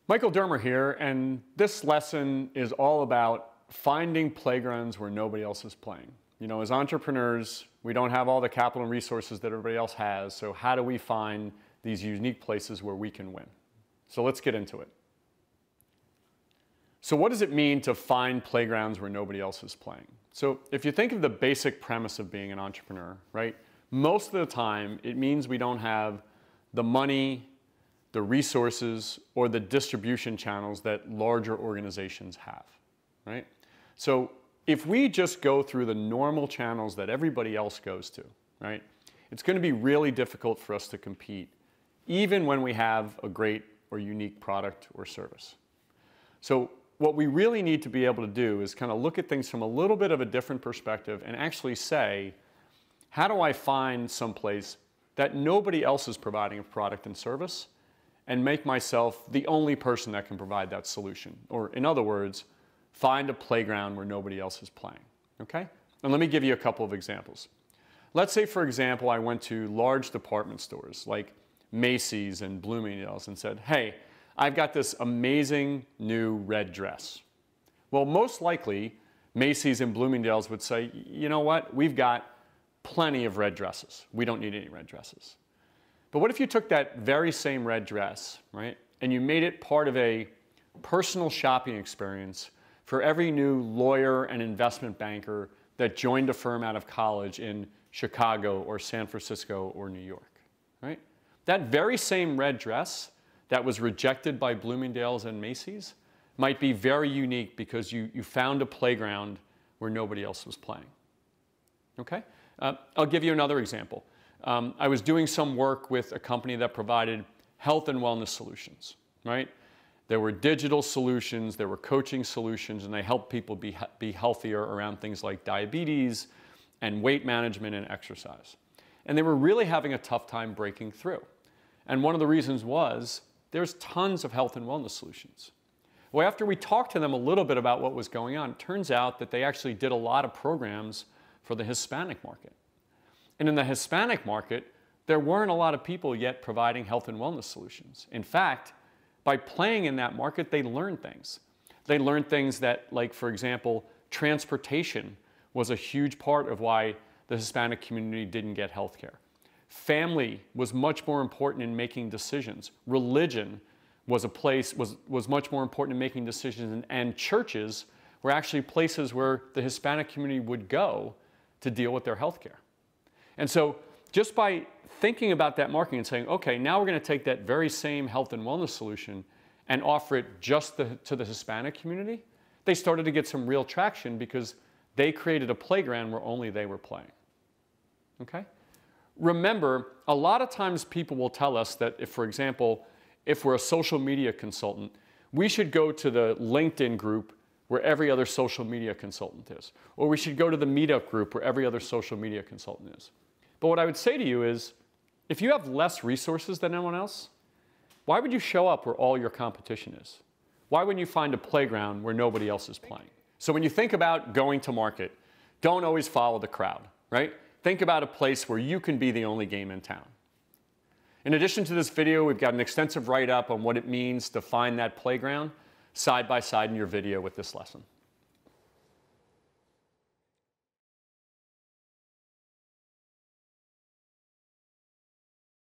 Michael Dermer here, and this lesson is all about finding playgrounds where nobody else is playing. You know, as entrepreneurs, we don't have all the capital and resources that everybody else has, so how do we find these unique places where we can win? So let's get into it. So what does it mean to find playgrounds where nobody else is playing? So if you think of the basic premise of being an entrepreneur, right? Most of the time, it means we don't have the money, the resources, or the distribution channels that larger organizations have, right? So if we just go through the normal channels that everybody else goes to, right, it's going to be really difficult for us to compete, even when we have a great or unique product or service. So what we really need to be able to do is kind of look at things from a little bit of a different perspective and actually say, how do I find someplace that nobody else is providing a product and service, and make myself the only person that can provide that solution? Or in other words, find a playground where nobody else is playing, okay? And let me give you a couple of examples. Let's say, for example, I went to large department stores like Macy's and Bloomingdale's and said, hey, I've got this amazing new red dress. Well, most likely, Macy's and Bloomingdale's would say, you know what, we've got plenty of red dresses. We don't need any red dresses. But what if you took that very same red dress, right, and you made it part of a personal shopping experience for every new lawyer and investment banker that joined a firm out of college in Chicago or San Francisco or New York, right? That very same red dress that was rejected by Bloomingdale's and Macy's might be very unique because you found a playground where nobody else was playing, okay? I'll give you another example. I was doing some work with a company that provided health and wellness solutions, right? There were digital solutions, there were coaching solutions, and they helped people be healthier around things like diabetes and weight management and exercise. And they were really having a tough time breaking through. And one of the reasons was there's tons of health and wellness solutions. Well, after we talked to them a little bit about what was going on, it turns out that they actually did a lot of programs for the Hispanic market. And in the Hispanic market, there weren't a lot of people yet providing health and wellness solutions. In fact, by playing in that market, they learned things. They learned things that, like, for example, transportation was a huge part of why the Hispanic community didn't get health care. Family was much more important in making decisions. Religion was much more important in making decisions, and churches were actually places where the Hispanic community would go to deal with their health care. And so just by thinking about that marketing and saying, okay, now we're going to take that very same health and wellness solution and offer it just to the Hispanic community, they started to get some real traction because they created a playground where only they were playing, okay? Remember, a lot of times people will tell us that if, for example, if we're a social media consultant, we should go to the LinkedIn group where every other social media consultant is. Or we should go to the meetup group where every other social media consultant is. But what I would say to you is, if you have less resources than anyone else, why would you show up where all your competition is? Why wouldn't you find a playground where nobody else is playing? So when you think about going to market, don't always follow the crowd, right? Think about a place where you can be the only game in town. In addition to this video, we've got an extensive write-up on what it means to find that playground side by side in your video with this lesson.